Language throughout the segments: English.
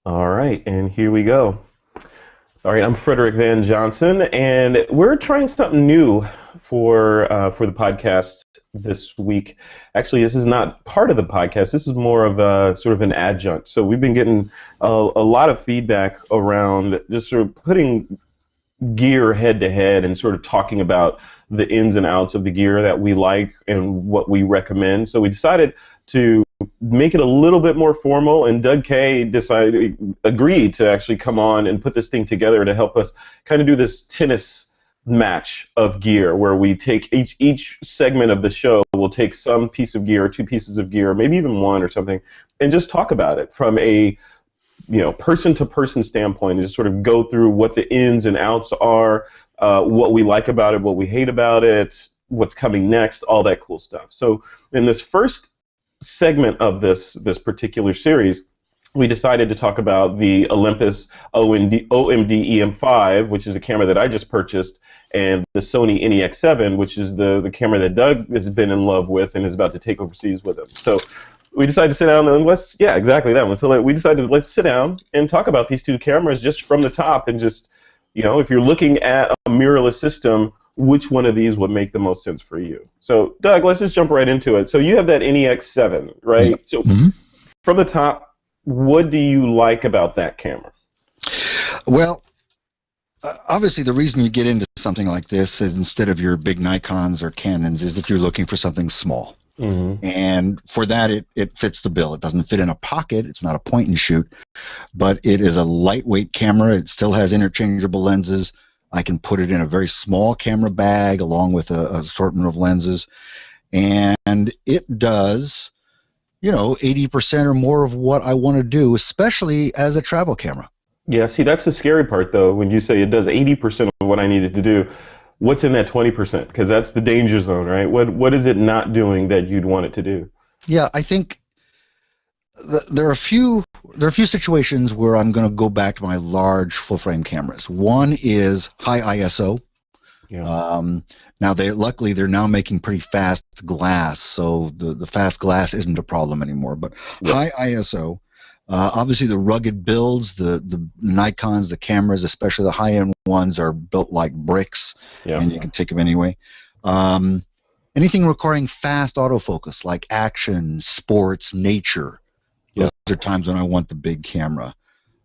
All right, and here we go. All right, I'm Frederick Van Johnson, and we're trying something new for the podcast this week. Actually, this is not part of the podcast. This is more of a sort of an adjunct. So we've been getting a lot of feedback around just sort of putting gear head to head and sort of talking about the ins and outs of the gear that we like and what we recommend. So we decided to make it a little bit more formal, and Doug Kaye agreed to actually come on and put this thing together to help us kind of do this tennis match of gear where we take each segment of the show, we'll take some piece of gear, two pieces of gear, maybe even one or something, and just talk about it from a person to person standpoint, and just sort of go through what the ins and outs are, what we like about it, what we hate about it, what's coming next, all that cool stuff. So in this first segment of this particular series, we decided to talk about the Olympus OM-D E-M5, which is a camera that I just purchased, and the Sony NEX7, which is the camera that Doug has been in love with and is about to take overseas with him. So we decided to sit down and exactly that one. So we decided let's sit down and talk about these two cameras just from the top, and just, if you're looking at a mirrorless system, which one of these would make the most sense for you? So, Doug, let's just jump right into it. So you have that NEX7, right? Yep. So from the top, what do you like about that camera? Well, obviously the reason you get into something like this is, instead of your big Nikons or Canons, is that you're looking for something small. And for that, it fits the bill. It doesn't fit in a pocket. It's not a point and shoot, but it is a lightweight camera. It still has interchangeable lenses. I can put it in a very small camera bag along with an assortment of lenses, and it does, 80% or more of what I want to do, especially as a travel camera. Yeah, see, that's the scary part, though, when you say it does 80% of what I needed to do. What's in that 20%? Because that's the danger zone, right? What is it not doing that you'd want it to do? Yeah, I think there are a few situations where I'm going to go back to my large full-frame cameras. One is high ISO. Yeah. Now luckily they're now making pretty fast glass, so the fast glass isn't a problem anymore. But Yep. High ISO, obviously the rugged builds, the Nikons, the cameras, especially the high-end ones, are built like bricks, Yeah. and you can take them anyway. Anything requiring fast autofocus, like action, sports, nature, those are times when I want the big camera.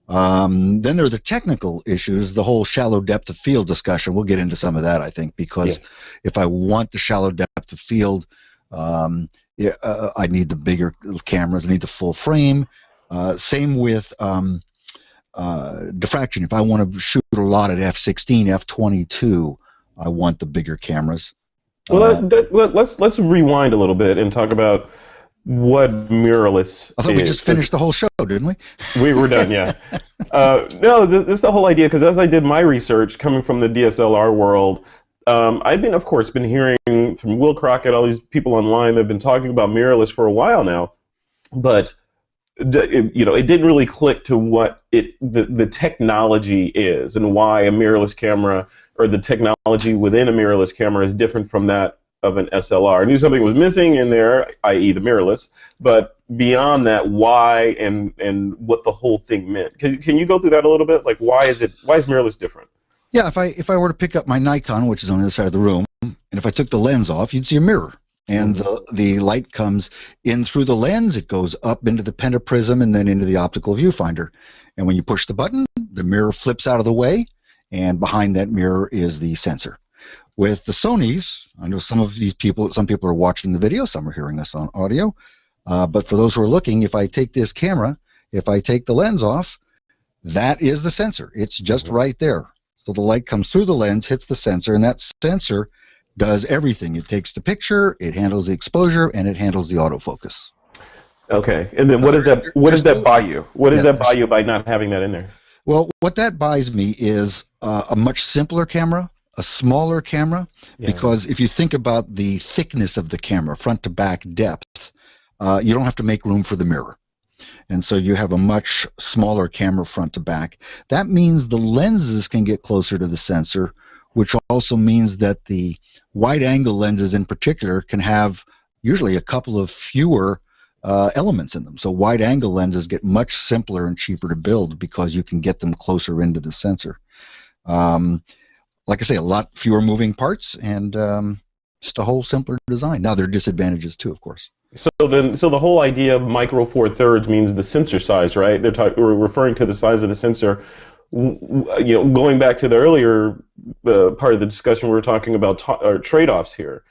Then there are the technical issues, the whole shallow depth of field discussion. We'll get into some of that, I think, because if I want the shallow depth of field, I need the bigger cameras. I need the full frame. Same with diffraction. If I want to shoot a lot at f/16, f/22, I want the bigger cameras. Well, let's rewind a little bit and talk about what mirrorless I thought is. we just finished the whole show, didn't we? We were done, yeah. No, this is the whole idea, because as I did my research coming from the DSLR world, I've been, of course, hearing from Will Crockett, all these people online that have been talking about mirrorless for a while now, but it didn't really click to what the technology is and why a mirrorless camera, or the technology within a mirrorless camera, is different from that of an SLR. I knew something was missing in there, i.e. the mirrorless, but beyond that, why and what the whole thing meant. Can you go through that a little bit? Like, why is mirrorless different? Yeah, if I were to pick up my Nikon, which is on the other side of the room, and if I took the lens off, you'd see a mirror. And the light comes in through the lens, it goes up into the pentaprism and then into the optical viewfinder. And when you push the button, the mirror flips out of the way, and behind that mirror is the sensor. With the Sonys, I know some people are watching the video, some are hearing us on audio, but for those who are looking, if I take this camera, if I take the lens off, that is the sensor. It's just right there. So the light comes through the lens, hits the sensor, and that sensor does everything. It takes the picture, it handles the exposure, and it handles the autofocus. Okay, and then what does that buy you? What does that buy you by not having that in there? Well, what that buys me is a much simpler camera, a smaller camera, because if you think about the thickness of the camera, front to back depth, you don't have to make room for the mirror. And so you have a much smaller camera front to back. That means the lenses can get closer to the sensor, which also means that the wide angle lenses in particular can have usually a couple of fewer elements in them. So wide angle lenses get much simpler and cheaper to build because you can get them closer into the sensor. Like I say, a lot fewer moving parts and just a whole simpler design. Now there are disadvantages too, of course. So the whole idea of micro four thirds means the sensor size, right? We're referring to the size of the sensor. Going back to the earlier part of the discussion, we were talking about trade-offs here.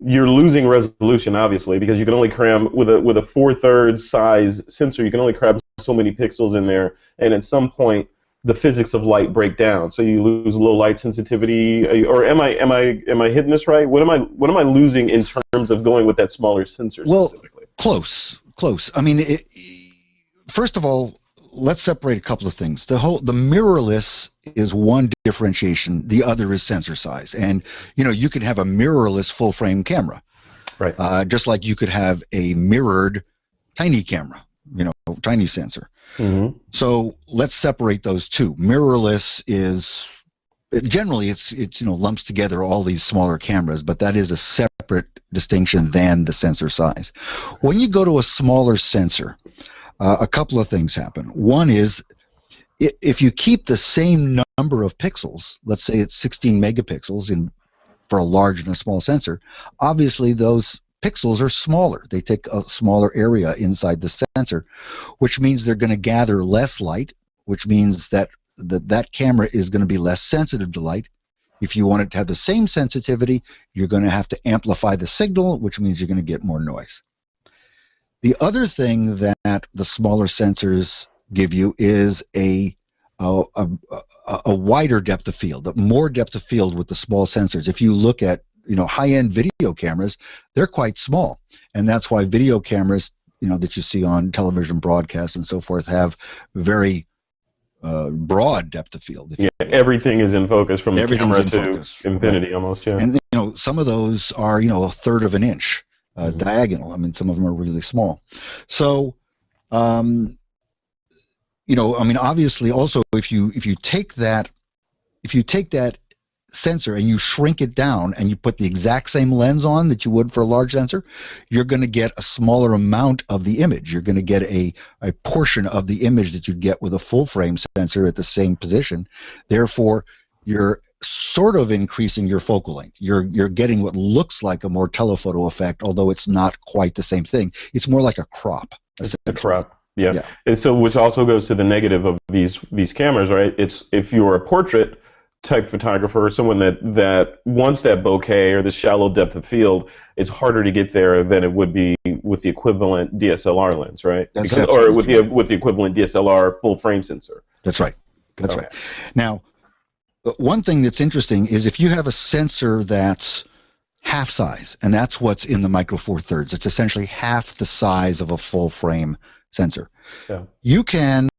You're losing resolution, obviously, because you can only cram with a 4/3 size sensor. You can only cram so many pixels in there, and at some point, the physics of light break down. So you lose low light sensitivity. Or am I hitting this right? What am I losing in terms of going with that smaller sensor specifically? Close. I mean, first of all, let's separate a couple of things. The mirrorless is one differentiation. The other is sensor size. And you can have a mirrorless full frame camera, right? Just like you could have a mirrored tiny camera, tiny sensor. Mm-hmm. So let's separate those two. Mirrorless is generally it's lumps together all these smaller cameras, but that is a separate distinction than the sensor size. When you go to a smaller sensor, a couple of things happen. One is if you keep the same number of pixels, let's say it's 16 megapixels for a large and a small sensor, obviously those pixels are smaller. They take a smaller area inside the sensor, which means they're going to gather less light, which means that camera is going to be less sensitive to light. If you want it to have the same sensitivity, you're going to have to amplify the signal, which means you're going to get more noise. The other thing that the smaller sensors give you is a wider depth of field, more depth of field with the small sensors. If you look at high-end video cameras, they're quite small, and that's why video cameras that you see on television broadcasts and so forth have very broad depth of field. Everything is in focus from the camera to infinity, right? Almost. Yeah, and some of those are a third of an inch. Diagonal. I mean, some of them are really small. So, obviously, also if you take that sensor and you shrink it down and you put the exact same lens on that you would for a large sensor, you're going to get a smaller amount of the image. You're going to get a portion of the image that you'd get with a full frame sensor at the same position. Therefore, you're sort of increasing your focal length. You're getting what looks like a more telephoto effect, although it's not quite the same thing. It's more like a crop. A crop, yeah. And so, which also goes to the negative of these cameras, right? It's if you're a portrait type photographer, someone that wants that bokeh or the shallow depth of field, it's harder to get there than it would be with the equivalent DSLR lens, right? Or with the equivalent DSLR full frame sensor. That's right. That's right. Now, one thing that's interesting is if you have a sensor that's half size, and that's what's in the micro four thirds, it's essentially half the size of a full frame sensor. Yeah. You can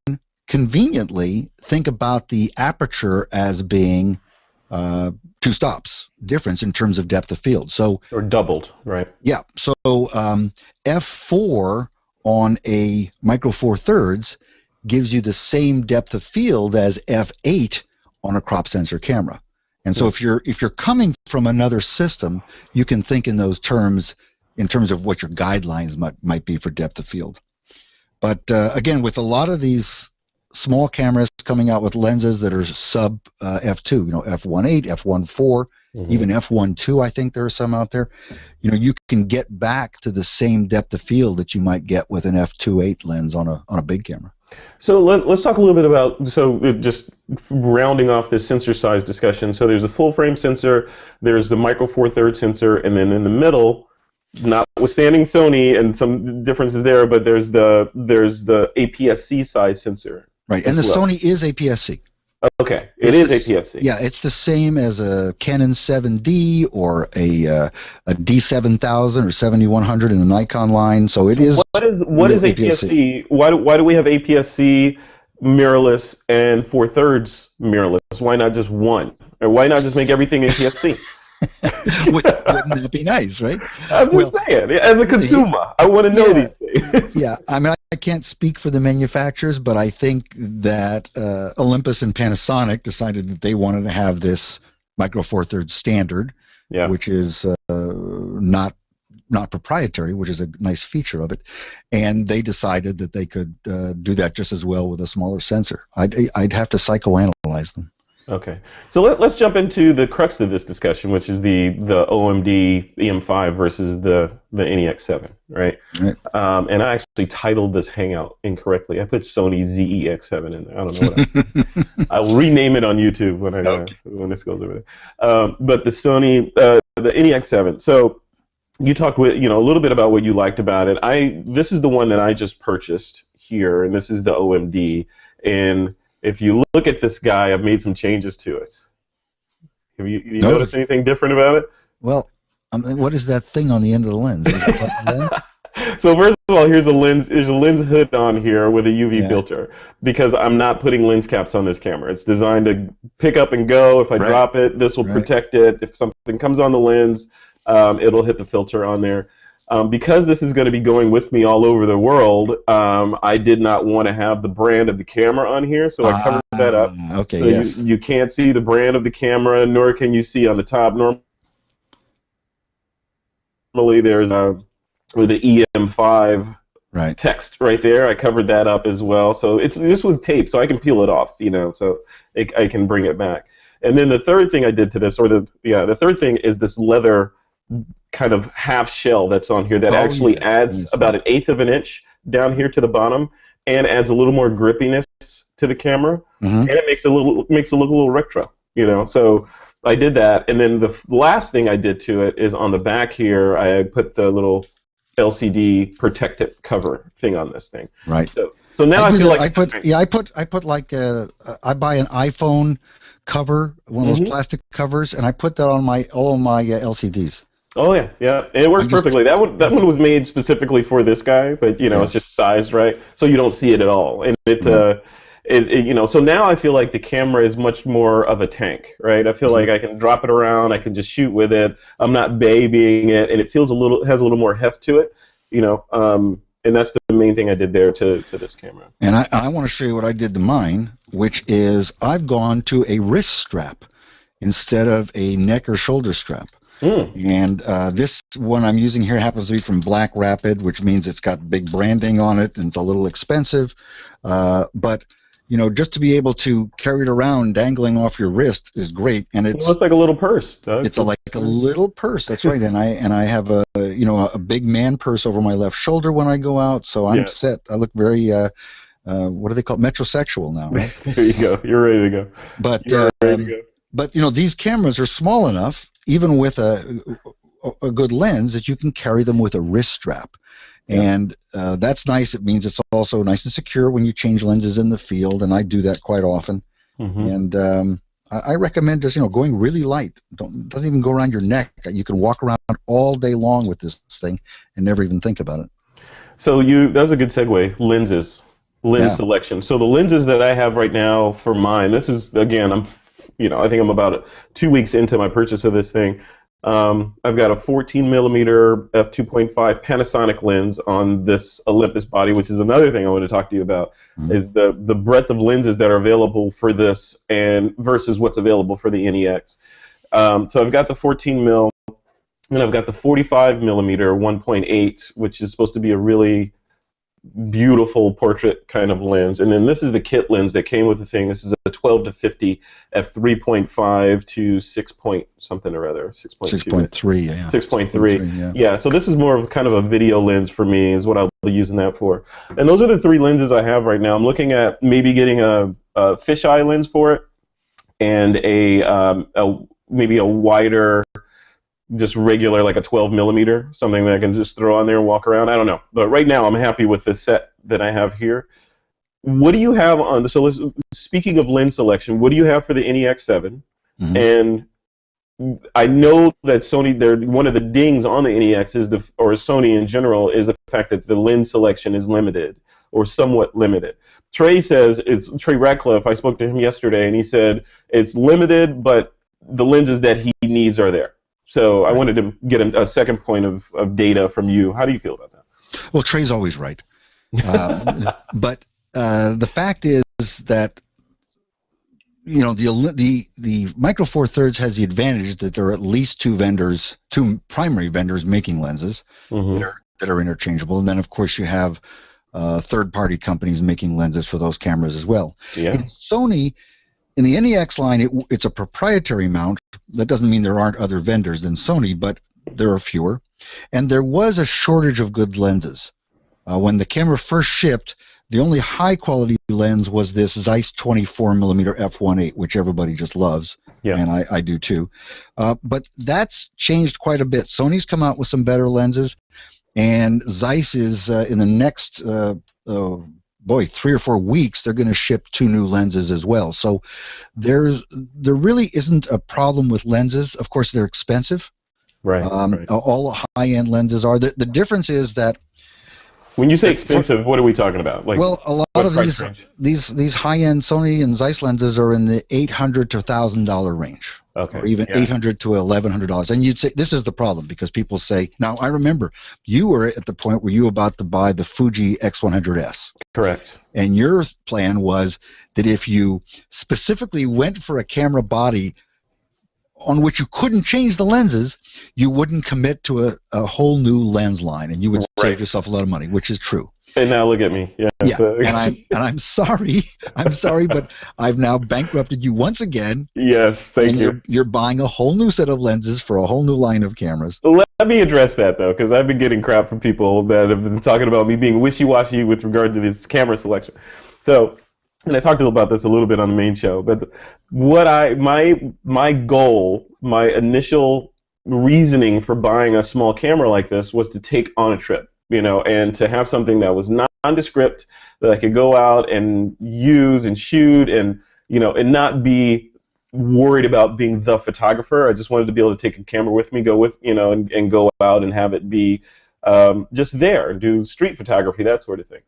conveniently think about the aperture as being 2 stops difference in terms of depth of field. So or doubled, right? Yeah. So f4 on a micro four thirds gives you the same depth of field as f8 on a crop sensor camera. And so if you're coming from another system, you can think in those terms in terms of what your guidelines might be for depth of field. But again, with a lot of these small cameras coming out with lenses that are sub f2, f1.8, f1.4, even f1.2, I think there are some out there. You can get back to the same depth of field that you might get with an f2.8 lens on a big camera. So let's talk a little bit about, just rounding off this sensor size discussion. So there's a full frame sensor, there's the micro four thirds sensor, and then in the middle, notwithstanding Sony and some differences there, but there's the APS-C size sensor. Right, and the Sony is APS-C. Okay, it is APS-C. Yeah, it's the same as a Canon 7D or a D7000 or 7100 in the Nikon line. So it is. What is APS-C? Why do we have APS-C mirrorless and four thirds mirrorless? Why not just one? Or why not just make everything APS-C? Wouldn't that be nice, right? I'm just saying, as a consumer, I want to know these things. Yeah, I mean, I can't speak for the manufacturers, but I think that Olympus and Panasonic decided that they wanted to have this micro four thirds standard, which is not not proprietary, which is a nice feature of it. And they decided that they could do that just as well with a smaller sensor. I'd have to psychoanalyze them. Okay, so let's jump into the crux of this discussion, which is the OM-D E-M5 versus the NEX7, right? Right. And I actually titled this hangout incorrectly. I put Sony ZEX7 in there. I don't know what I'll rename it on YouTube when when this goes over there. But the Sony the NEX7. So you talked a little bit about what you liked about it. This is the one that I just purchased here, and this is the OM-D. And if you look at this guy, I've made some changes to it. Have you noticed anything different about it? Well, what is that thing on the end of the lens? Is it a lens? So first of all, here's a lens. There's a lens hood on here with a UV filter, because I'm not putting lens caps on this camera. It's designed to pick up and go. If I drop it, this will protect it. If something comes on the lens, it'll hit the filter on there. Because this is going to be going with me all over the world, I did not want to have the brand of the camera on here, so I covered that up. Okay, so yes. you can't see the brand of the camera, nor can you see on the top. Normally there's with the EM5 text right there. I covered that up as well. So it's just with tape, so I can peel it off, so I can bring it back. And then the third thing I did to this, the third thing is this leather kind of half shell that's on here that actually adds about 1/8 of an inch down here to the bottom, and adds a little more grippiness to the camera, and it makes it look a little retro, So I did that, and then the last thing I did to it is on the back here, I put the little LCD protective cover thing on this thing. Right. So now I feel like I put like I buy an iPhone cover, one of those plastic covers, and I put that on all of my LCDs. Oh yeah, and it works perfectly. That one was made specifically for this guy, but it's just sized right, so you don't see it at all. And so now I feel like the camera is much more of a tank, right? I feel like I can drop it around, I can just shoot with it. I'm not babying it, and it has a little more heft to it, and that's the main thing I did there to this camera. And I want to show you what I did to mine, which is I've gone to a wrist strap instead of a neck or shoulder strap. And this one I'm using here happens to be from Black Rapid, which means it's got big branding on it and it's a little expensive. But just to be able to carry it around dangling off your wrist is great. And it looks like a little purse. It's like a little purse. That's right. And I have a big man purse over my left shoulder when I go out, so I'm set. I look very what do they call it? Metrosexual now, right? There you go. You're ready to go. But these cameras are small enough, even with a good lens, that you can carry them with a wrist strap. And that's nice. It means it's also nice and secure when you change lenses in the field, and I do that quite often. And I recommend just going really light. Doesn't even go around your neck. You can walk around all day long with this thing and never even think about it. So that's a good segue. Lens selection. So the lenses that I have right now for mine, this is, again, I think I'm about 2 weeks into my purchase of this thing. I've got a 14mm f2.5 Panasonic lens on this Olympus body, which is another thing I want to talk to you about, is the breadth of lenses that are available for this and versus what's available for the NEX. So I've got the 14mm, and I've got the 45mm 1.8, which is supposed to be a really beautiful portrait kind of lens, and then this is the kit lens that came with the thing. This is a 12-50 f3.5 to 6 point something or other, 6.2, 6.3, yeah, 6.3, yeah. So this is more of kind of a video lens for me, is what I'll be using that for. And those are the three lenses I have right now. I'm looking at maybe getting a fisheye lens for it, and maybe a wider, just regular, like a 12mm, something that I can just throw on there and walk around. I don't know, but right now I'm happy with the set that I have here. What do you have on speaking of lens selection, what do you have for the NEX7? And I know that Sony, one of the dings on the NEX or Sony in general, is the fact that the lens selection is limited or somewhat limited. Trey says Trey Ratcliffe. I spoke to him yesterday, and he said it's limited, but the lenses that he needs are there. So I wanted to get a second point of data from you. How do you feel about that? Well, Trey's always right. But the fact is that you know, the Micro Four Thirds has the advantage that there are at least two primary vendors making lenses that are interchangeable, and then of course you have third-party companies making lenses for those cameras as well. Yeah. In Sony, in the NEX line, it's a proprietary mount. That doesn't mean there aren't other vendors than Sony, but there are fewer. And there was a shortage of good lenses. When the camera first shipped, the only high-quality lens was this Zeiss 24mm f1.8, which everybody just loves, and I do too. But that's changed quite a bit. Sony's come out with some better lenses, and Zeiss is in the next 3 or 4 weeks, they're going to ship 2 new lenses as well. So there really isn't a problem with lenses. Of course, they're expensive. Right. All high-end lenses are. The difference is that when you say expensive, what are we talking about? Like, well, a lot of these high-end Sony and Zeiss lenses are in the $800 to $1,000 range. Okay. Or even $800 to $1,100. And you'd say, this is the problem, because people say, now I remember you were at the point where you were about to buy the Fuji X100S. Correct. And your plan was that if you specifically went for a camera body on which you couldn't change the lenses, you wouldn't commit to a whole new lens line, and you would save yourself a lot of money, which is true. And now look at me. Yeah. And I'm sorry. I'm sorry, but I've now bankrupted you once again. Yes, thank you. You're buying a whole new set of lenses for a whole new line of cameras. Let me address that, though, because I've been getting crap from people that have been talking about me being wishy-washy with regard to this camera selection. So, and I talked about this a little bit on the main show, but what my goal, my initial reasoning for buying a small camera like this was to take on a trip. You know, and to have something that was nondescript, that I could go out and use and shoot, and, you know, and not be worried about being the photographer. I just wanted to be able to take a camera with me, go with, you know, and go out and have it be just there, do street photography, that sort of thing.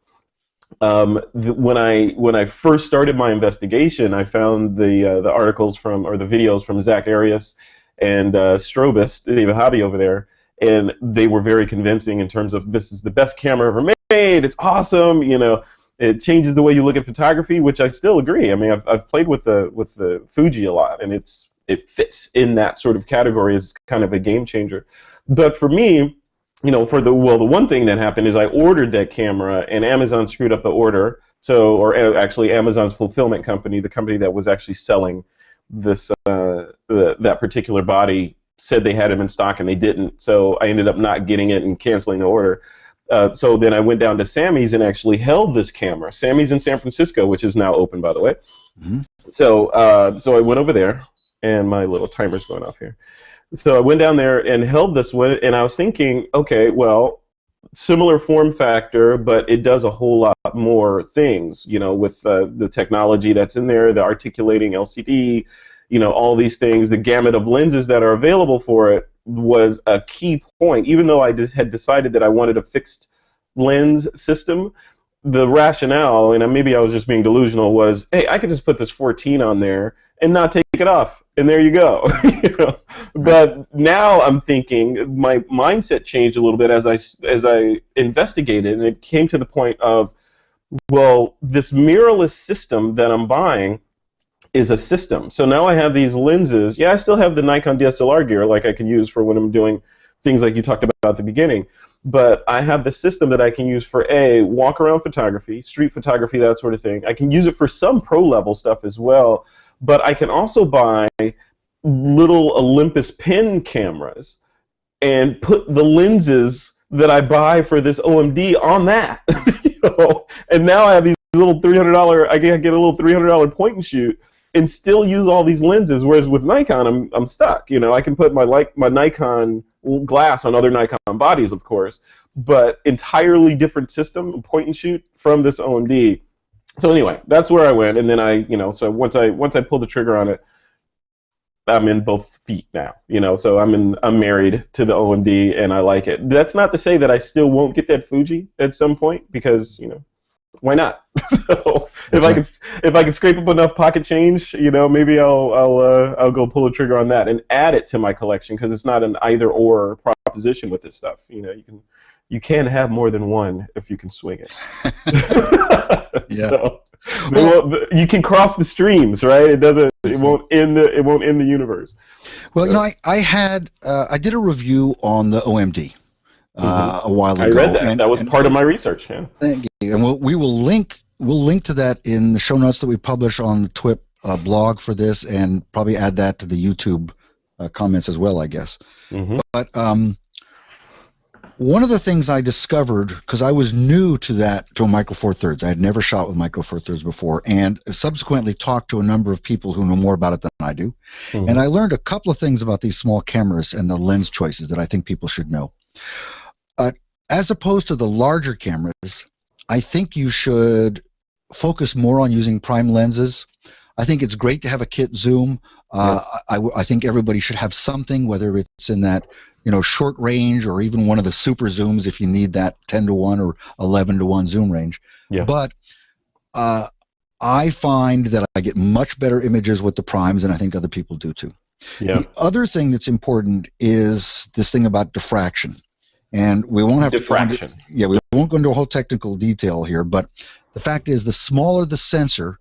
When I first started my investigation, I found the articles from, or the videos from Zach Arias and Strobus, David Hobby over there. And they were very convincing in terms of, this is the best camera ever made. It's awesome. You know, it changes the way you look at photography, which I still agree. I mean, I've played with the Fuji a lot, and it fits in that sort of category as kind of a game changer. But for me, you know, the one thing that happened is I ordered that camera, and Amazon screwed up the order. So, or actually, Amazon's fulfillment company, the company that was actually selling this that particular body, said they had them in stock, and they didn't. So I ended up not getting it and canceling the order. So then I went down to Sammy's and actually held this camera. Sammy's in San Francisco, which is now open, by the way. So I went over there, and my little timer's going off here. So I went down there and held this one, and I was thinking, okay, well, similar form factor, but it does a whole lot more things, you know, with the technology that's in there, the articulating LCD, you know, all these things, the gamut of lenses that are available for it was a key point. Even though I just had decided that I wanted a fixed lens system, the rationale, and maybe I was just being delusional, was, hey, I could just put this 14 on there and not take it off, and there you go. You know? But now I'm thinking, my mindset changed a little bit as I investigated, and it came to the point of, well, this mirrorless system that I'm buying is a system. So now I have these lenses. Yeah, I still have the Nikon DSLR gear, like I can use for when I'm doing things like you talked about at the beginning. But I have the system that I can use for walk around photography, street photography, that sort of thing. I can use it for some pro level stuff as well. But I can also buy little Olympus pen cameras and put the lenses that I buy for this OM-D on that. You know? And now I have these little $300, I can get a little $300 point and shoot and still use all these lenses, whereas with Nikon, I'm stuck. You know, I can put my Nikon glass on other Nikon bodies, of course, but entirely different system, point and shoot from this OM-D. So anyway, that's where I went, and then so once I pulled the trigger on it, I'm in both feet now. You know, so I'm married to the OM-D, and I like it. That's not to say that I still won't get that Fuji at some point, because, you know, why not? So if I can scrape up enough pocket change, you know, maybe I'll go pull the trigger on that and add it to my collection, because it's not an either or proposition with this stuff. You know, you can have more than one if you can swing it. Yeah. So, you can cross the streams, right? It doesn't. It won't end the. It won't end the universe. Well, you know, I did a review on the OM-D a while ago. I read that. That was part of my research. Yeah. Thank you. And we'll link to that in the show notes that we publish on the TWiP blog for this, and probably add that to the YouTube comments as well, I guess. But one of the things I discovered, because I was new to a Micro Four Thirds, I had never shot with Micro Four Thirds before, and subsequently talked to a number of people who know more about it than I do. And I learned a couple of things about these small cameras and the lens choices that I think people should know. As opposed to the larger cameras, I think you should focus more on using prime lenses. I think it's great to have a kit zoom. I think everybody should have something, whether it's in that, you know, short range or even one of the super zooms if you need that 10:1 or 11:1 zoom range. Yeah. But I find that I get much better images with the primes, and I think other people do too. Yeah. The other thing that's important is this thing about diffraction. And we won't have diffraction. We won't go into a whole technical detail here, but the fact is, the smaller the sensor,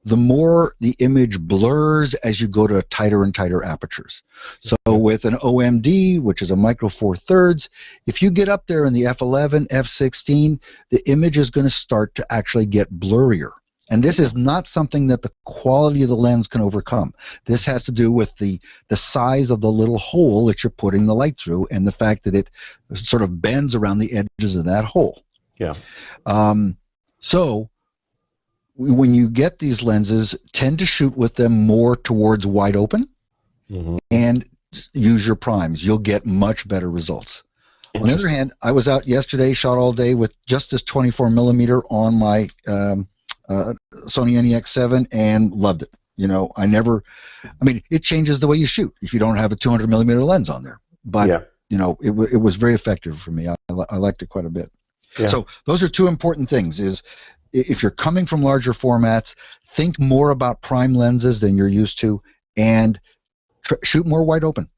the more the image blurs as you go to tighter and tighter apertures. So with an OM-D, which is a Micro Four Thirds, if you get up there in the f11, f16, the image is going to start to actually get blurrier. And this is not something that the quality of the lens can overcome. This has to do with the size of the little hole that you're putting the light through, and the fact that it sort of bends around the edges of that hole. Yeah. So when you get these lenses, tend to shoot with them more towards wide open, and use your primes. You'll get much better results. On the other hand, I was out yesterday, shot all day with just this 24mm on my Sony NEX7, and loved it. You know, I mean, it changes the way you shoot if you don't have a 200mm lens on there. But, you know, it was very effective for me. I liked it quite a bit. Yeah. So those are two important things. Is if you're coming from larger formats, think more about prime lenses than you're used to, and shoot more wide open.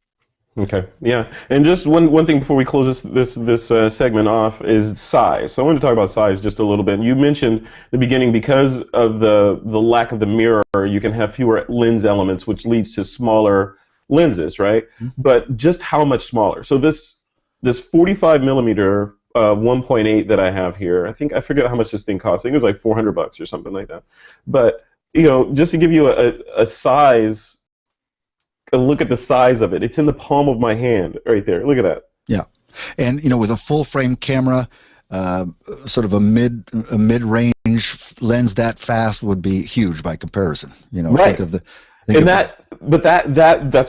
Okay, yeah, and just one thing before we close this segment off is size. So I want to talk about size just a little bit. You mentioned in the beginning, because of the lack of the mirror, you can have fewer lens elements, which leads to smaller lenses, right? But just how much smaller? So this 45mm 1.8 that I have here, I forget how much this thing costs. I think it was like $400 or something like that. But you know, just to give you a size. Look at the size of it. It's in the palm of my hand right there. Look at that. Yeah. And, you know, with a full frame camera, sort of a mid-range lens that fast would be huge by comparison. You know, right. That's a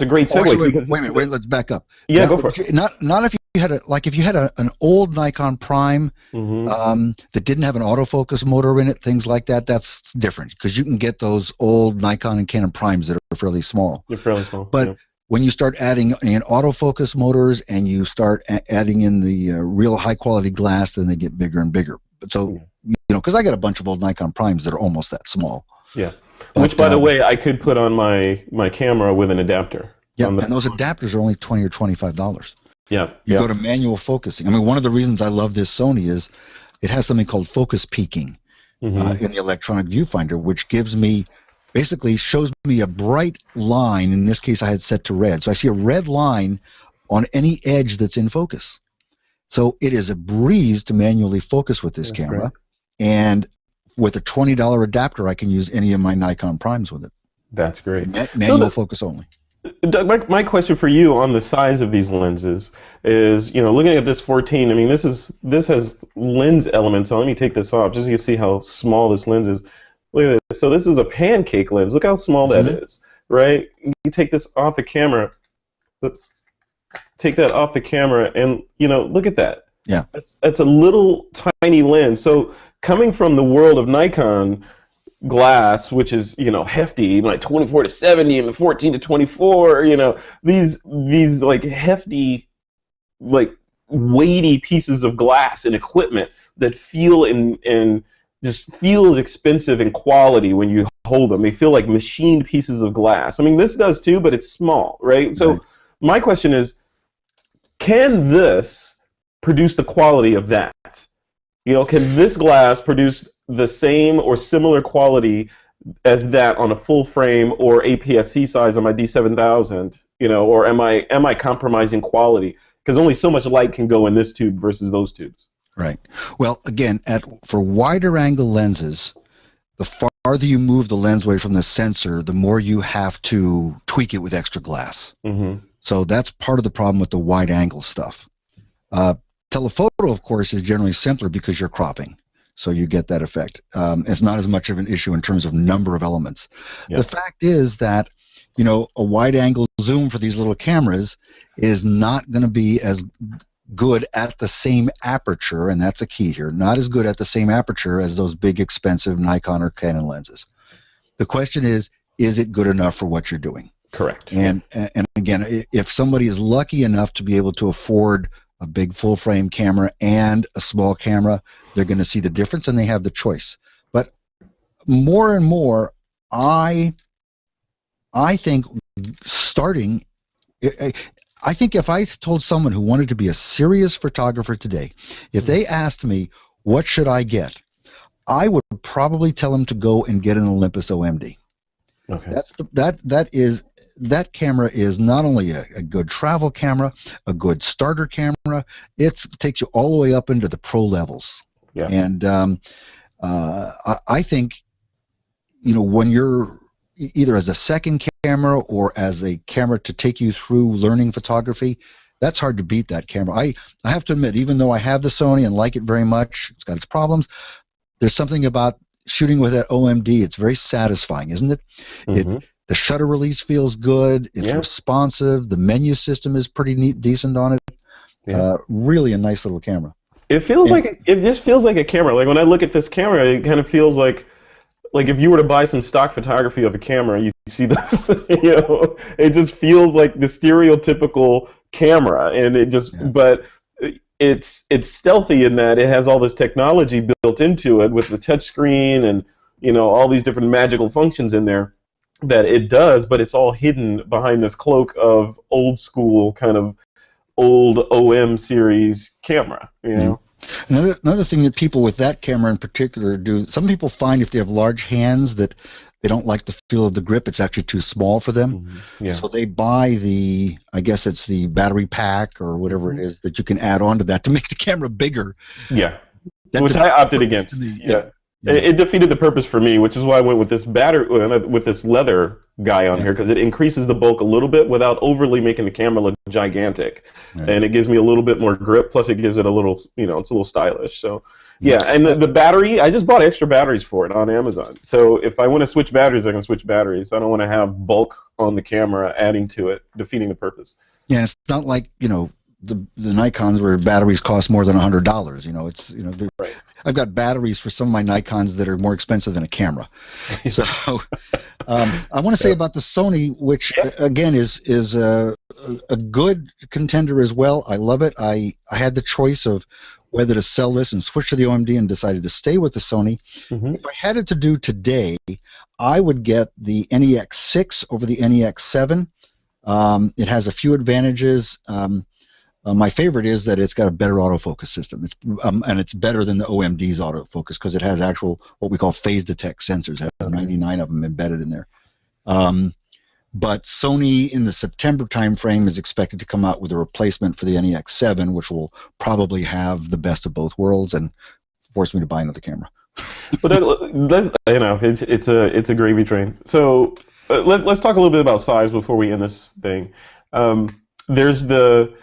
great segue. Wait a minute, let's back up. Yeah, go for it. Not if you had if you had an old Nikon Prime that didn't have an autofocus motor in it, things like that, that's different, because you can get those old Nikon and Canon Primes that are fairly small. They're fairly small. But when you start adding in autofocus motors and you start adding in the real high quality glass, then they get bigger and bigger. But so, you know, because I got a bunch of old Nikon Primes that are almost that small. Yeah. But, which, by the way, I could put on my camera with an adapter. Yeah, and those adapters are only $20 or $25. Yeah. You go to manual focusing. I mean, one of the reasons I love this Sony is it has something called focus peaking in the electronic viewfinder, which gives me, basically shows me a bright line. In this case, I had set to red. So I see a red line on any edge that's in focus. So it is a breeze to manually focus with this camera. Right. And with a $20 adapter, I can use any of my Nikon Primes with it. That's great. Manual focus only. Doug, my question for you on the size of these lenses is, you know, looking at this 14, I mean, this has lens elements on. Let me take this off just so you can see how small this lens is. Look at this. So this is a pancake lens. Look how small that is, right? You take this off the camera. Oops. Take that off the camera, and, you know, look at that. Yeah. That's a little tiny lens. So coming from the world of Nikon glass, which is, you know, hefty, like 24 to 70 and 14 to 24, you know, these like hefty, like weighty pieces of glass and equipment that feel and just feels expensive in quality when you hold them. They feel like machined pieces of glass. I mean, this does too, but it's small, right? So my question is, can this produce the quality of that? You know, can this glass produce the same or similar quality as that on a full frame or APS-C size on my D7000? You know, or am I compromising quality? Because only so much light can go in this tube versus those tubes. Right. Well, again, for wider angle lenses, the farther you move the lens away from the sensor, the more you have to tweak it with extra glass. Mm-hmm. So that's part of the problem with the wide angle stuff. Telephoto, of course, is generally simpler because you're cropping. So you get that effect. It's not as much of an issue in terms of number of elements. Yeah. The fact is that, you know, a wide angle zoom for these little cameras is not going to be as good at the same aperture, and that's a key here, not as good at the same aperture as those big expensive Nikon or Canon lenses. The question is it good enough for what you're doing? Correct. And again, if somebody is lucky enough to be able to afford a big full frame camera and a small camera, they're going to see the difference and they have the choice. But more and more, I think starting, I think if I told someone who wanted to be a serious photographer today, if they asked me, what should I get? I would probably tell them to go and get an Olympus OM-D. Okay. That camera is not only a good travel camera, a good starter camera, it takes you all the way up into the pro levels. Yeah. And I think, you know, when you're either as a second camera or as a camera to take you through learning photography, that's hard to beat that camera. I have to admit, even though I have the Sony and like it very much, it's got its problems, there's something about shooting with that OM-D. It's very satisfying, isn't it? Mm-hmm. The shutter release feels good. It's responsive. The menu system is pretty neat, decent on it. Yeah. Really a nice little camera. It feels like it just feels like a camera. Like when I look at this camera, it kind of feels like if you were to buy some stock photography of a camera, you see this. You know, it just feels like the stereotypical camera, and it just. Yeah. But it's stealthy in that it has all this technology built into it with the touchscreen and, you know, all these different magical functions in there that it does, but it's all hidden behind this cloak of old school kind of old OM series camera, you know. Another thing that people with that camera in particular do, some people find if they have large hands that they don't like the feel of the grip, it's actually too small for them. Mm-hmm. Yeah. So they buy I guess it's the battery pack or whatever it is that you can add on to that to make the camera bigger. Yeah, which I opted against. Yeah. It defeated the purpose for me, which is why I went with this with this leather guy on here, because it increases the bulk a little bit without overly making the camera look gigantic, and it gives me a little bit more grip. Plus, it gives it a little, you know, it's a little stylish. So, yeah, and the battery, I just bought extra batteries for it on Amazon. So if I want to switch batteries, I can switch batteries. I don't want to have bulk on the camera adding to it, defeating the purpose. Yeah, it's not like, you know, the Nikons where batteries cost more than $100. You know, it's, you know, right. I've got batteries for some of my Nikons that are more expensive than a camera. So I want to say about the Sony, which again is a good contender as well. I love it. I had the choice of whether to sell this and switch to the OM-D and decided to stay with the Sony. Mm-hmm. If I had it to do today, I would get the NEX6 over the NEX7. It has a few advantages. My favorite is that it's got a better autofocus system. And it's better than the OM-D's autofocus because it has actual, what we call phase detect sensors. It has 99 of them embedded in there. But Sony in the September timeframe is expected to come out with a replacement for the NEX7, which will probably have the best of both worlds and force me to buy another camera. But you know, it's a gravy train. So let's talk a little bit about size before we end this thing. There's the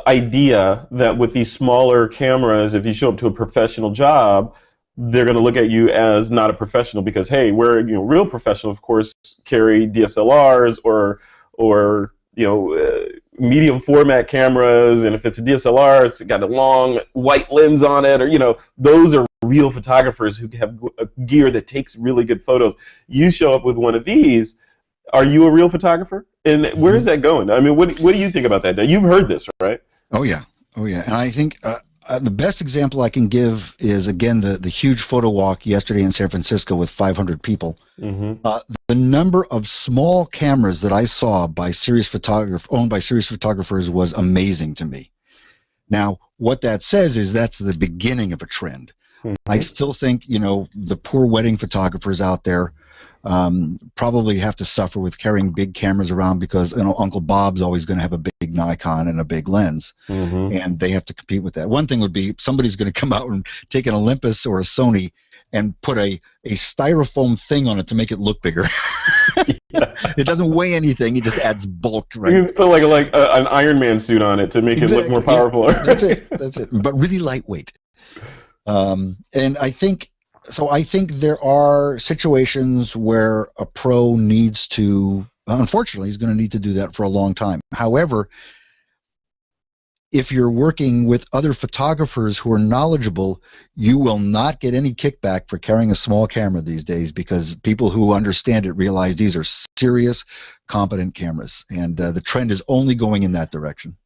idea that with these smaller cameras, if you show up to a professional job, they're going to look at you as not a professional because, hey, we're, you know, real professional, of course, carry DSLRs or you know, medium format cameras, and if it's a DSLR, it's got a long white lens on it, or, you know, those are real photographers who have gear that takes really good photos. You show up with one of these. Are you a real photographer? And where is that going? I mean, what do you think about that? Now, you've heard this, right? Oh yeah, and I think The best example I can give is, again, the huge photo walk yesterday in San Francisco with 500 people. The number of small cameras that I saw by owned by serious photographers was amazing to me. Now, what that says is that's the beginning of a trend. I still think, the poor wedding photographers out there probably have to suffer with carrying big cameras around because Uncle Bob's always going to have a big Nikon and a big lens, and they have to compete with that. One thing would be somebody's going to come out and take an Olympus or a Sony and put a styrofoam thing on it to make it look bigger. It doesn't weigh anything; it just adds bulk. Right? You can put like an Iron Man suit on it to make it look more powerful. Yeah, that's it. That's it. But really lightweight. And I think there are situations where a pro needs to, unfortunately, he's going to need to do that for a long time. However, if you're working with other photographers who are knowledgeable, you will not get any kickback for carrying a small camera these days, because people who understand it realize these are serious, competent cameras. And the trend is only going in that direction.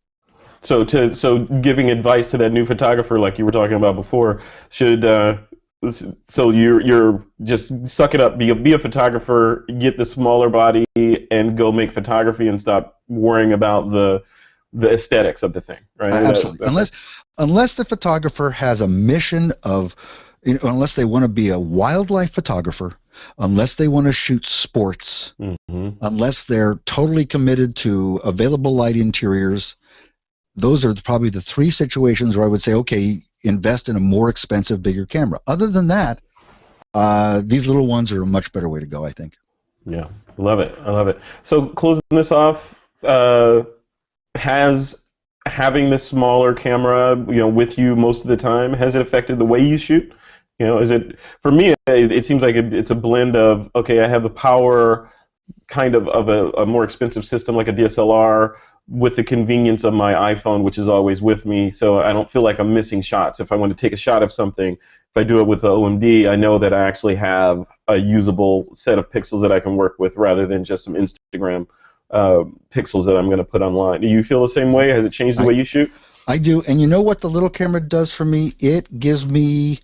So giving advice to that new photographer, like you were talking about before, should so you're just suck it up, be a photographer, get the smaller body, and go make photography, and stop worrying about the aesthetics of the thing, right? Absolutely. Unless the photographer has a mission of, unless they want to be a wildlife photographer, unless they want to shoot sports, unless they're totally committed to available light interiors. Those are probably the three situations where I would say, okay, invest in a more expensive, bigger camera. Other than that, these little ones are a much better way to go, I think. Yeah, love it. I love it. So closing this off, has having this smaller camera, with you most of the time, has it affected the way you shoot? Is it, for me, it seems like it's a blend of, okay, I have the power kind of a more expensive system like a DSLR, with the convenience of my iPhone, which is always with me, so I don't feel like I'm missing shots. If I want to take a shot of something, if I do it with the OM-D, I know that I actually have a usable set of pixels that I can work with, rather than just some Instagram pixels that I'm going to put online. Do you feel the same way? Has it changed the way you shoot? I do, and you know what the little camera does for me? It gives me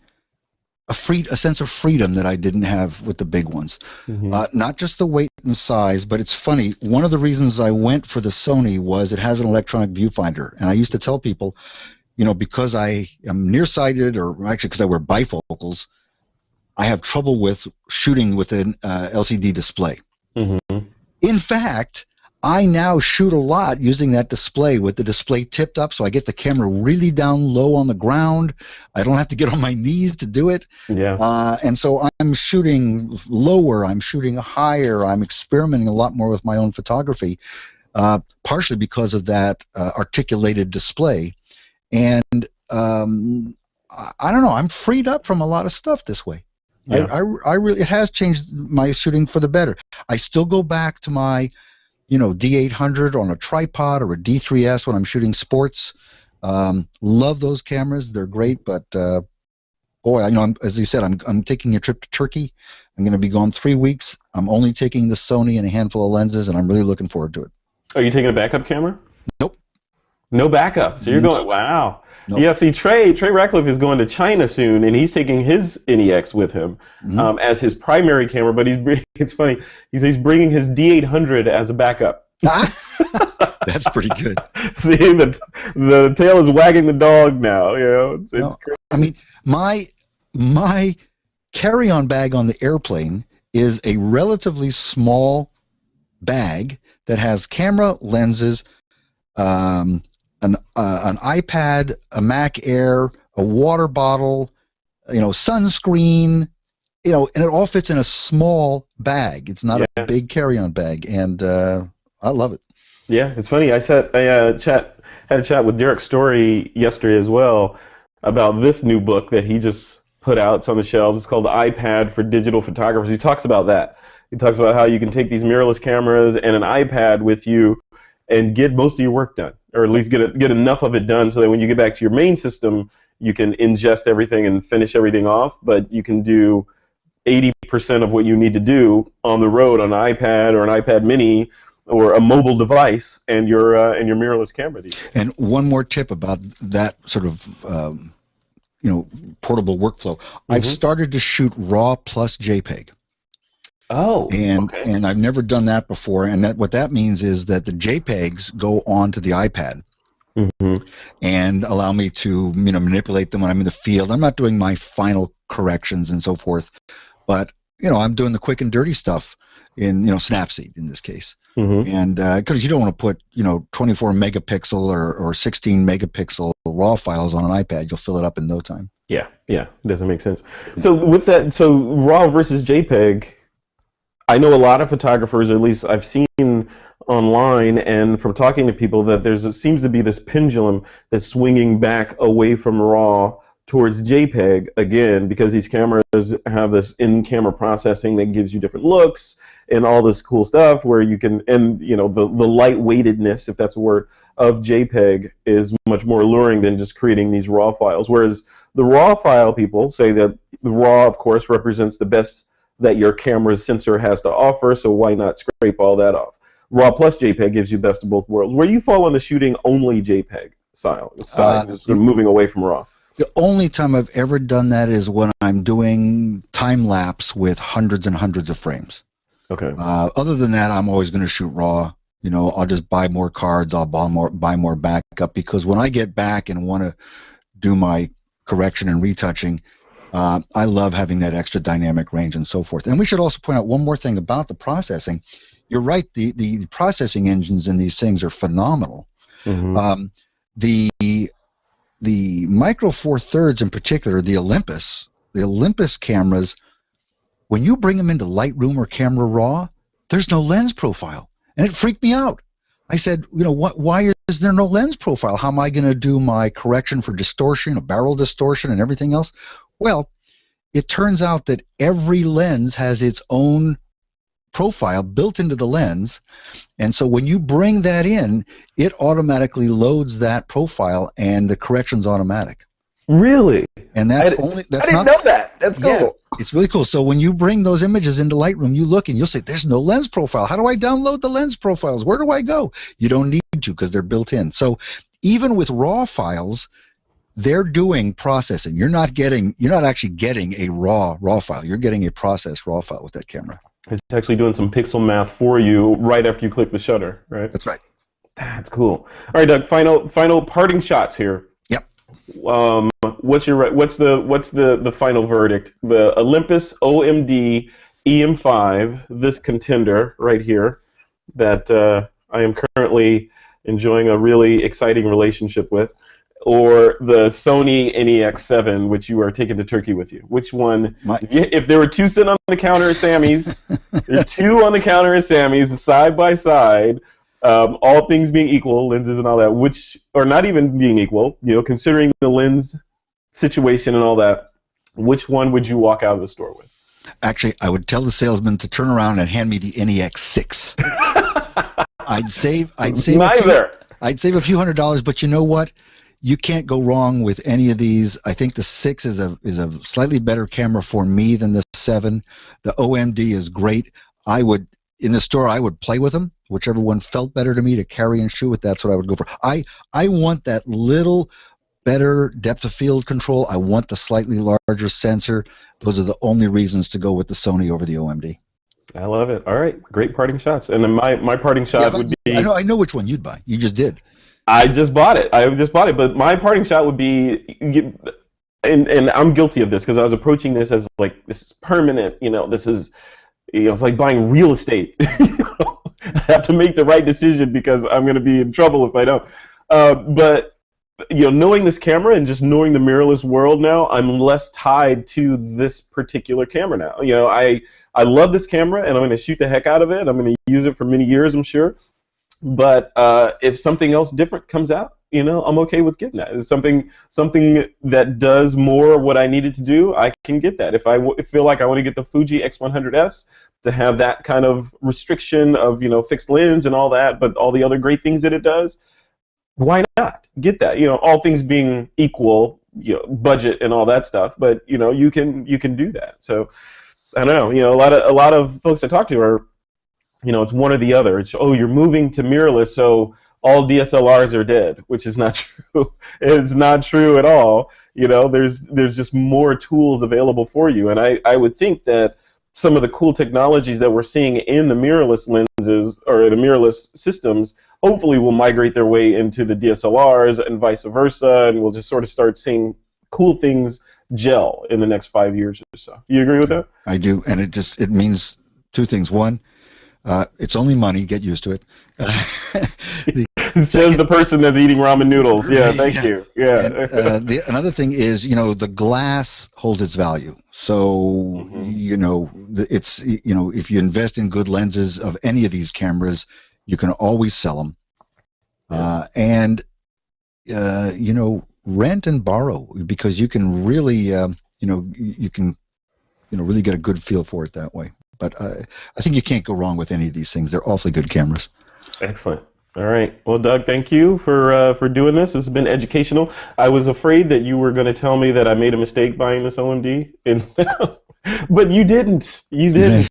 a sense of freedom that I didn't have with the big ones. Not just the weight and size, but it's funny. One of the reasons I went for the Sony was it has an electronic viewfinder. And I used to tell people, because I am nearsighted, or actually because I wear bifocals, I have trouble with shooting with an LCD display. In fact, I now shoot a lot using that display, with the display tipped up, so I get the camera really down low on the ground. I don't have to get on my knees to do it. And so I'm shooting lower, I'm shooting higher, I'm experimenting a lot more with my own photography, partially because of that articulated display. And I don't know, I'm freed up from a lot of stuff this way. I really, it has changed my shooting for the better. I still go back to my D800 on a tripod, or a D3S when I'm shooting sports. Love those cameras. They're great, but boy, as you said, I'm taking a trip to Turkey. I'm going to be gone 3 weeks. I'm only taking the Sony and a handful of lenses, and I'm really looking forward to it. Are you taking a backup camera? Nope. No backup. So you're going, wow. Nope. Yeah, see, Trey Ratcliffe is going to China soon, and he's taking his NEX with him as his primary camera. But it's funny, he's bringing his D800 as a backup. That's pretty good. See, the tail is wagging the dog now. It's crazy. I mean, my carry-on bag on the airplane is a relatively small bag that has camera, lenses, an iPad, a Mac Air, a water bottle, sunscreen, and it all fits in a small bag. It's not a big carry-on bag, and I love it. Yeah, it's funny. I had a chat with Derek Story yesterday as well about this new book that he just put out. It's on the shelves. It's called The iPad for Digital Photographers. He talks about that. He talks about how you can take these mirrorless cameras and an iPad with you and get most of your work done, or at least get enough of it done so that when you get back to your main system, you can ingest everything and finish everything off, but you can do 80% of what you need to do on the road on an iPad or an iPad mini or a mobile device and your mirrorless camera these days. And one more tip about that sort of portable workflow. I've started to shoot RAW plus JPEG. Oh, and I've never done that before. And what that means is that the JPEGs go onto the iPad and allow me to manipulate them when I'm in the field. I'm not doing my final corrections and so forth, but I'm doing the quick and dirty stuff in Snapseed in this case. And because you don't want to put 24 megapixel or 16 megapixel RAW files on an iPad, you'll fill it up in no time. Yeah, it doesn't make sense. So with that, RAW versus JPEG, I know a lot of photographers, at least I've seen online and from talking to people, that seems to be this pendulum that's swinging back away from RAW towards JPEG again, because these cameras have this in-camera processing that gives you different looks and all this cool stuff where you can, and the lightweightedness, if that's a word, of JPEG is much more alluring than just creating these RAW files. Whereas the RAW file people say that the RAW, of course, represents the best that your camera's sensor has to offer, so why not scrape all that off? RAW plus JPEG gives you best of both worlds. Where do you fall on the shooting only JPEG side, just moving away from RAW? The only time I've ever done that is when I'm doing time lapse with hundreds and hundreds of frames. Okay. Other than that, I'm always going to shoot RAW. I'll just buy more cards. I'll buy more backup, because when I get back and want to do my correction and retouching, I love having that extra dynamic range and so forth. And we should also point out one more thing about the processing. You're right. The processing engines in these things are phenomenal. The Micro Four Thirds in particular, the Olympus cameras, when you bring them into Lightroom or Camera Raw, there's no lens profile. And it freaked me out. I said, why is there no lens profile? How am I going to do my correction for distortion, a barrel distortion, and everything else? Well, it turns out that every lens has its own profile built into the lens. And so when you bring that in, it automatically loads that profile and the correction's automatic. Really? And I didn't know that. That's cool. Yeah, it's really cool. So when you bring those images into Lightroom, you look and you'll say, there's no lens profile. How do I download the lens profiles? Where do I go? You don't need to, because they're built in. So even with RAW files, they're doing processing. You're not actually getting a raw file. You're getting a processed RAW file with that camera. It's actually doing some pixel math for you right after you click the shutter, right? That's right. That's cool. All right, Doug. Final parting shots here. Yep. What's the final verdict? The Olympus OM-D E-M5, this contender right here, that I am currently enjoying a really exciting relationship with, or the Sony NEX7, which you are taking to Turkey with you? Which one? If there were two sitting on the counter at Sammy's, there are two on the counter at Sammy's side by side, all things being equal, lenses and all that, which are not even being equal, considering the lens situation and all that, which one would you walk out of the store with? Actually, I would tell the salesman to turn around and hand me the NEX6. I'd save a few $100, but you know what? You can't go wrong with any of these. I think the 6 is a slightly better camera for me than the 7. The OM-D is great. In the store, I would play with them. Whichever one felt better to me to carry and shoot with, that's what I would go for. I want that little better depth of field control. I want the slightly larger sensor. Those are the only reasons to go with the Sony over the OM-D. I love it. All right, great parting shots. And then my parting shot would be... I know which one you'd buy. You just did. I just bought it. But my parting shot would be, and I'm guilty of this because I was approaching this as like, this is permanent. This is, it's like buying real estate. I have to make the right decision because I'm going to be in trouble if I don't. But knowing this camera and just knowing the mirrorless world now, I'm less tied to this particular camera now. I love this camera and I'm going to shoot the heck out of it. I'm going to use it for many years, I'm sure. But if something else different comes out, I'm okay with getting that. It's something that does more what I needed to do, I can get that. If I feel like I want to get the Fuji X100S to have that kind of restriction of fixed lens and all that, but all the other great things that it does, why not get that? All things being equal, budget and all that stuff. But you can do that. So I don't know. A lot of folks I talk to are it's one or the other. It's, oh, you're moving to mirrorless, so all DSLRs are dead, which is not true. It's not true at all. There's just more tools available for you. And I would think that some of the cool technologies that we're seeing in the mirrorless lenses or the mirrorless systems hopefully will migrate their way into the DSLRs and vice versa, and we'll just sort of start seeing cool things gel in the next 5 years or so. You agree with that? I do, and it means two things. One, it's only money. Get used to it. Says the person that's eating ramen noodles. Yeah, thank you. Yeah. And, another thing is, the glass holds its value. So, it's, if you invest in good lenses of any of these cameras, you can always sell them. And, rent and borrow, because you can really, you can, really get a good feel for it that way. But I think you can't go wrong with any of these things. They're awfully good cameras. Excellent. All right. Well, Doug, thank you for doing this. This has been educational. I was afraid that you were going to tell me that I made a mistake buying this OM-D, but you didn't. You didn't.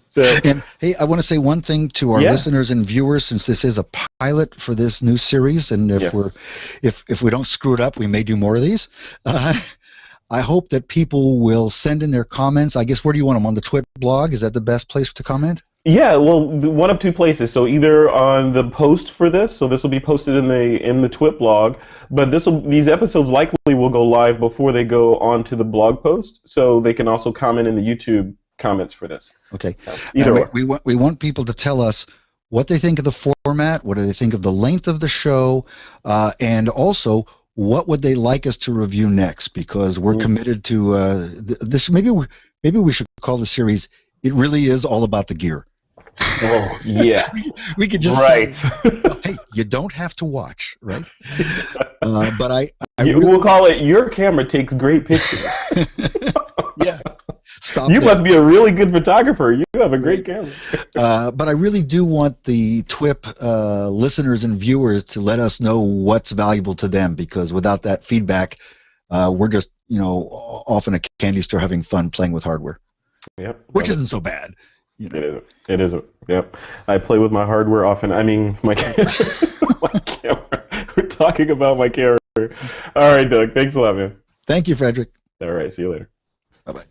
So. And hey, I want to say one thing to our listeners and viewers, since this is a pilot for this new series, and if we don't screw it up, we may do more of these. I hope that people will send in their comments. I guess, where do you want them? On the TWiP blog? Is that the best place to comment? Yeah, well, one of two places. So either on the post for this, so this will be posted in the TWiP blog, but these episodes likely will go live before they go onto the blog post, so they can also comment in the YouTube comments for this. Okay. Either way. We want people to tell us what they think of the format, what do they think of the length of the show, and also what would they like us to review next, because we're committed to this. Maybe we should call the series "It Really Is All About the Gear." Oh, yeah. we could just say, hey, you don't have to watch, right? But we'll call it "Your Camera Takes Great Pictures." Yeah. Stop. You must be a really good photographer. You have a great camera. But I really do want the TWiP listeners and viewers to let us know what's valuable to them, because without that feedback, we're just, off in a candy store having fun playing with hardware. Yep. Which isn't so bad. It isn't. Yep. I play with my hardware often. I mean, my camera. We're talking about my camera. All right, Doug. Thanks a lot, man. Thank you, Frederick. All right. See you later. Bye-bye.